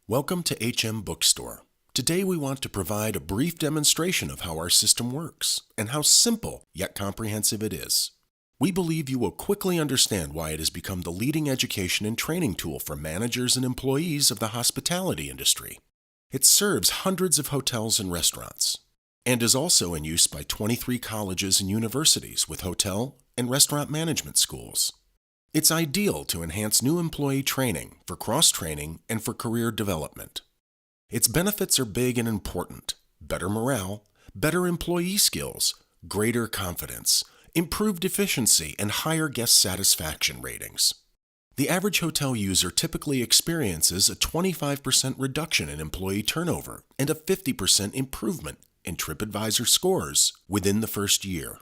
Welcome to HMBookstore. Today we want to provide a brief demonstration of how our system works and how simple yet comprehensive it is. We believe you will quickly understand why it has become the leading education and training tool for managers and employees of the hospitality industry. It serves hundreds of hotels and restaurants and is also in use by 23 colleges and universities with hotel and restaurant management schools. It's ideal to enhance new employee training, for cross-training, and for career development. Its benefits are big and important: better morale, better employee skills, greater confidence, improved efficiency, and higher guest satisfaction ratings. The average hotel user typically experiences a 25% reduction in employee turnover and a 50% improvement in TripAdvisor scores within the first year.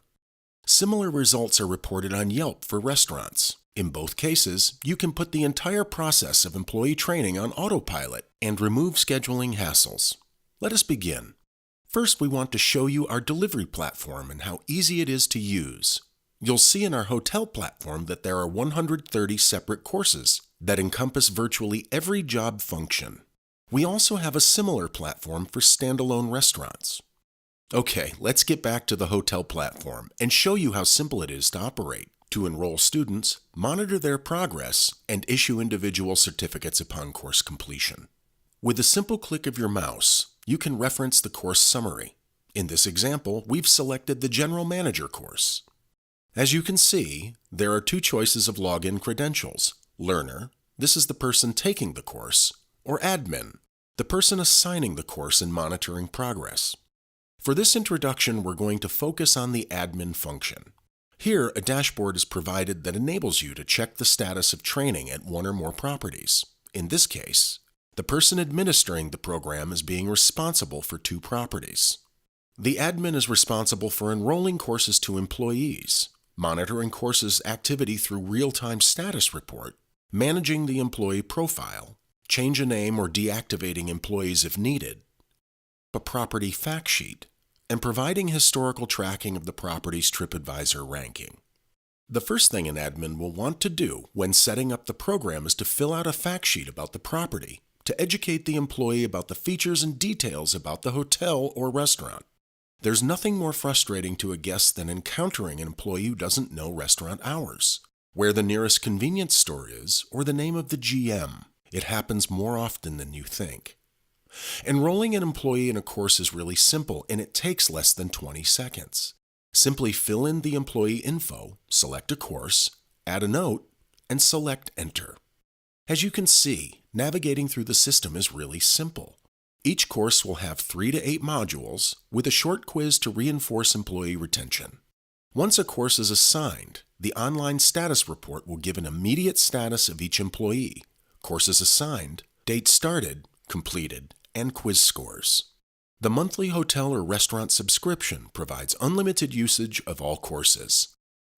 Similar results are reported on Yelp for restaurants. In both cases, you can put the entire process of employee training on autopilot and remove scheduling hassles. Let us begin. First, we want to show you our delivery platform and how easy it is to use. You'll see in our hotel platform that there are 130 separate courses that encompass virtually every job function. We also have a similar platform for standalone restaurants. Okay, let's get back to the hotel platform and show you how simple it is to operate, to enroll students, monitor their progress, and issue individual certificates upon course completion. With a simple click of your mouse, you can reference the course summary. In this example, we've selected the General Manager course. As you can see, there are two choices of login credentials: Learner, this is the person taking the course, or Admin, the person assigning the course and monitoring progress. For this introduction, we're going to focus on the admin function. Here, a dashboard is provided that enables you to check the status of training at one or more properties. In this case, the person administering the program is being responsible for 2 properties. The admin is responsible for enrolling courses to employees, monitoring courses activity through real-time status report, managing the employee profile, change a name or deactivating employees if needed, a property fact sheet, and providing historical tracking of the property's TripAdvisor ranking. The first thing an admin will want to do when setting up the program is to fill out a fact sheet about the property, to educate the employee about the features and details about the hotel or restaurant. There's nothing more frustrating to a guest than encountering an employee who doesn't know restaurant hours, where the nearest convenience store is, or the name of the GM. It happens more often than you think. Enrolling an employee in a course is really simple, and it takes less than 20 seconds. Simply fill in the employee info, select a course, add a note, and select Enter. As you can see, navigating through the system is really simple. Each course will have 3 to 8 modules, with a short quiz to reinforce employee retention. Once a course is assigned, the online status report will give an immediate status of each employee, courses assigned, date started, completed, and quiz scores. The monthly hotel or restaurant subscription provides unlimited usage of all courses.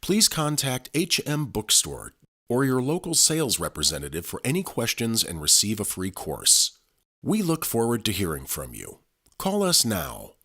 Please contact HMBookstore or your local sales representative for any questions and receive a free course. We look forward to hearing from you. Call us now.